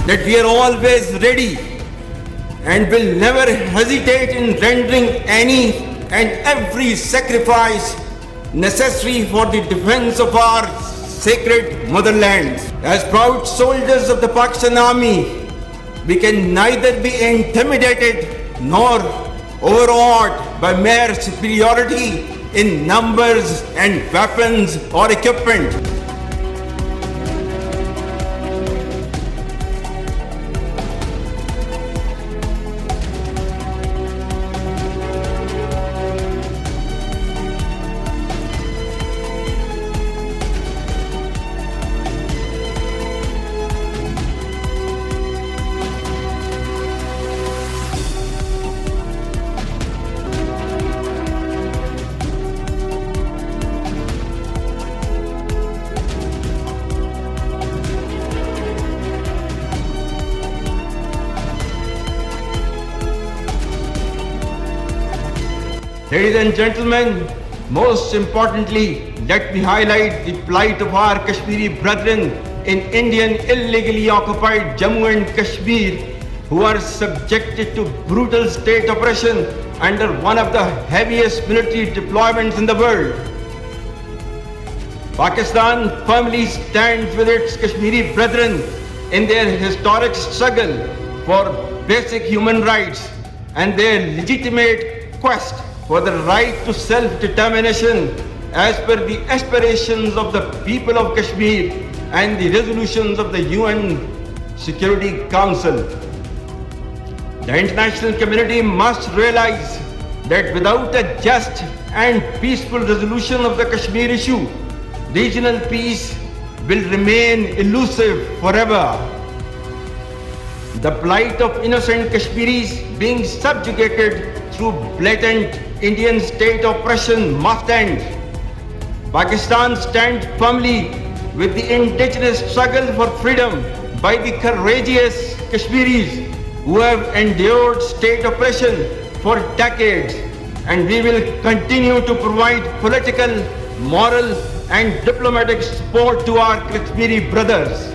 that we are always ready and will never hesitate in rendering any and every sacrifice necessary for the defense of our sacred motherland. As proud soldiers of the Pakistan Army, we can neither be intimidated nor overawed by mere superiority in numbers and weapons or equipment. Ladies and gentlemen, most importantly, let me highlight the plight of our Kashmiri brethren in Indian illegally occupied Jammu and Kashmir, who are subjected to brutal state oppression under one of the heaviest military deployments in the world. Pakistan firmly stands with its Kashmiri brethren in their historic struggle for basic human rights and their legitimate quest for the right to self-determination as per the aspirations of the people of Kashmir and the resolutions of the UN Security Council. The international community must realize that without a just and peaceful resolution of the Kashmir issue, regional peace will remain elusive forever. The plight of innocent Kashmiris being subjugated through blatant Indian state oppression must end. Pakistan stands firmly with the indigenous struggle for freedom by the courageous Kashmiris who have endured state oppression for decades, and we will continue to provide political, moral and diplomatic support to our Kashmiri brothers.